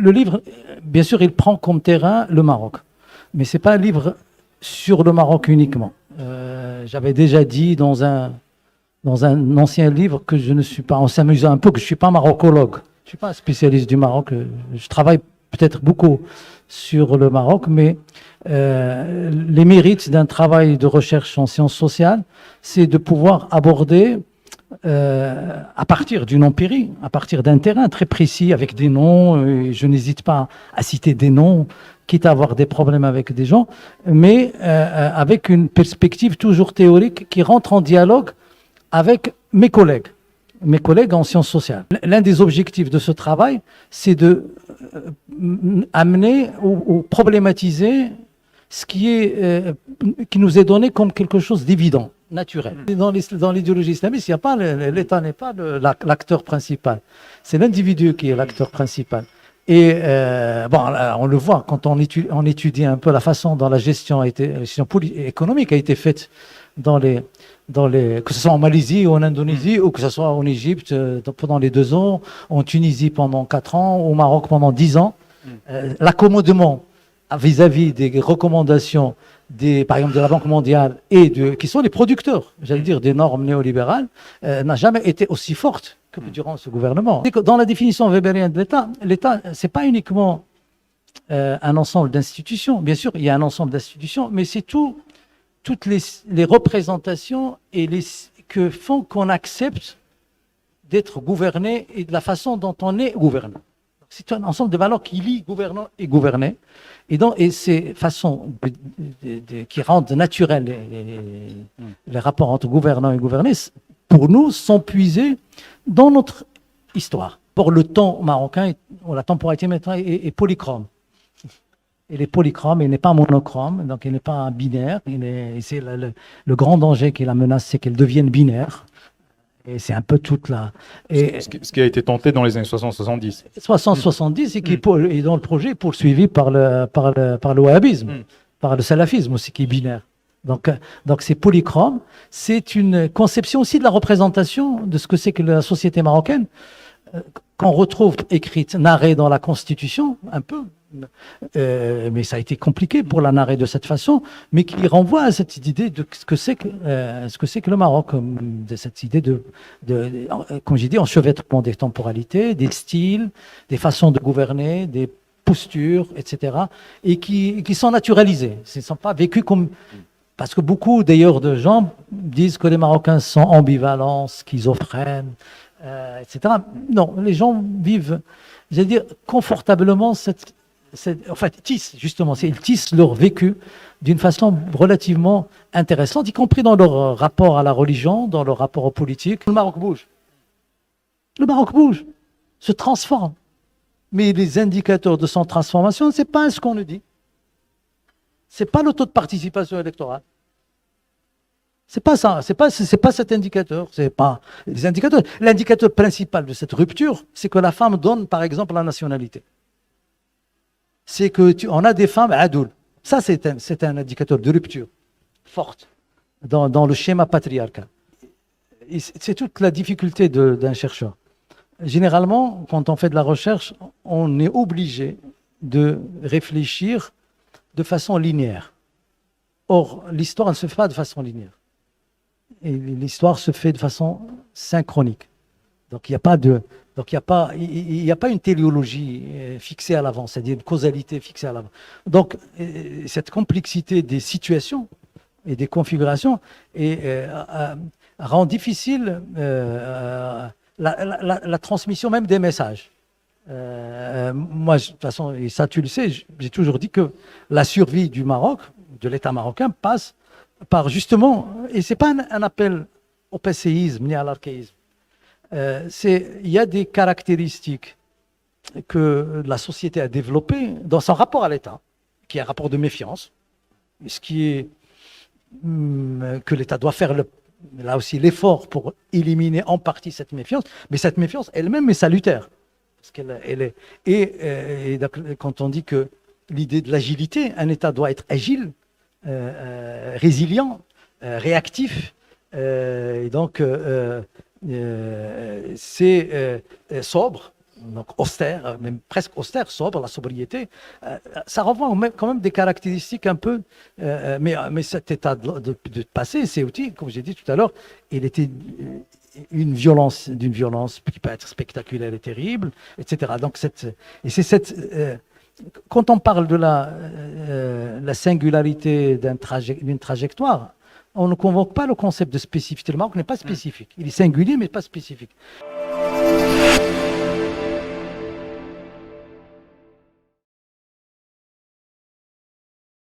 le livre, bien sûr, il prend comme terrain le Maroc. Mais ce n'est pas un livre sur le Maroc uniquement. J'avais déjà dit dans un ancien livre que je ne suis pas, en s'amusant un peu, que je ne suis pas marocologue. Je ne suis pas un spécialiste du Maroc. Je travaille peut-être beaucoup sur le Maroc, mais les mérites d'un travail de recherche en sciences sociales, c'est de pouvoir aborder à partir d'une empirie, à partir d'un terrain très précis, avec des noms, et je n'hésite pas à citer des noms, quitte à avoir des problèmes avec des gens, mais avec une perspective toujours théorique qui rentre en dialogue avec mes collègues en sciences sociales. L'un des objectifs de ce travail, c'est de amener ou problématiser ce qui nous est donné comme quelque chose d'évident, naturel. Dans l'idéologie islamiste, l'État n'est pas l'acteur principal. C'est l'individu qui est l'acteur principal. Et on le voit quand on étudie un peu la façon dont la gestion économique a été faite que ce soit en Malaisie ou en Indonésie, ou que ce soit en Égypte pendant les 2 ans, en Tunisie pendant 4 ans, au Maroc pendant 10 ans. L'accommodement vis-à-vis des recommandations par exemple de la Banque mondiale qui sont les producteurs, j'allais dire, des normes néolibérales, n'a jamais été aussi forte que durant ce gouvernement. Dans la définition weberienne de l'État, c'est pas uniquement un ensemble d'institutions. Bien sûr, il y a un ensemble d'institutions, mais c'est toutes les représentations que font qu'on accepte d'être gouverné et de la façon dont on est gouverné. C'est un ensemble de valeurs qui lient gouvernant et gouverné. Et ces façons qui rendent naturels les rapports entre gouvernants et gouvernés, pour nous, sont puisés dans notre histoire. Pour le temps marocain, la temporalité maintenant est polychrome. Il est polychrome, il n'est pas monochrome, donc il n'est pas binaire. C'est le grand danger qui la menace, c'est qu'elle devienne binaire. Et c'est un peu toute la... Ce qui a été tenté dans les années 60-70. 60-70 et dont le projet est poursuivi par le wahhabisme, par le salafisme aussi, qui est binaire. Donc c'est polychrome. C'est une conception aussi de la représentation de ce que c'est que la société marocaine, qu'on retrouve écrite, narrée dans la Constitution, un peu. Mais ça a été compliqué pour la narrer de cette façon, mais qui renvoie à cette idée de ce que c'est que le Maroc, de cette idée comme j'ai dit, enchevêtrement des temporalités, des styles, des façons de gouverner, des postures, etc., et qui sont naturalisées. Ce ne sont pas vécus comme... Parce que beaucoup, d'ailleurs, de gens disent que les Marocains sont ambivalents, schizophrènes, etc. Non, les gens vivent, j'allais dire, confortablement ils tissent leur vécu d'une façon relativement intéressante, y compris dans leur rapport à la religion, dans leur rapport aux politiques. Le Maroc bouge. Le Maroc bouge, se transforme. Mais les indicateurs de son transformation, ce n'est pas ce qu'on nous dit. Ce n'est pas le taux de participation électorale. C'est pas ça, c'est pas cet indicateur, c'est pas les indicateurs. L'indicateur principal de cette rupture, c'est que la femme donne, par exemple, la nationalité. C'est on a des femmes adoul. Ça, c'est un indicateur de rupture forte dans le schéma patriarcal. C'est toute la difficulté d'un chercheur. Généralement, quand on fait de la recherche, on est obligé de réfléchir de façon linéaire. Or, l'histoire ne se fait pas de façon linéaire. Et l'histoire se fait de façon synchronique. Donc, il n'y a pas une téléologie fixée à l'avance, c'est-à-dire une causalité fixée à l'avance. Donc, cette complexité des situations et des configurations rend difficile la transmission même des messages. Moi, de toute façon, et ça tu le sais, j'ai toujours dit que la survie du Maroc, de l'État marocain, passe par justement, et ce n'est pas un appel au passéisme ni à l'archaïsme, il y a des caractéristiques que la société a développées dans son rapport à l'État, qui est un rapport de méfiance, ce qui est que l'État doit faire là aussi l'effort pour éliminer en partie cette méfiance, mais cette méfiance elle-même est salutaire. Parce et quand on dit que l'idée de l'agilité, un État doit être agile, résilient, réactif, et donc c'est sobre, donc austère, même presque austère, sobre, la sobriété, ça renvoie quand même des caractéristiques un peu, mais cet état de passé, c'est aussi, comme j'ai dit tout à l'heure, il était d'une violence qui peut être spectaculaire et terrible, etc. Donc quand on parle de la singularité d'une trajectoire, on ne convoque pas le concept de spécificité. Le Maroc n'est pas spécifique. Il est singulier, mais pas spécifique.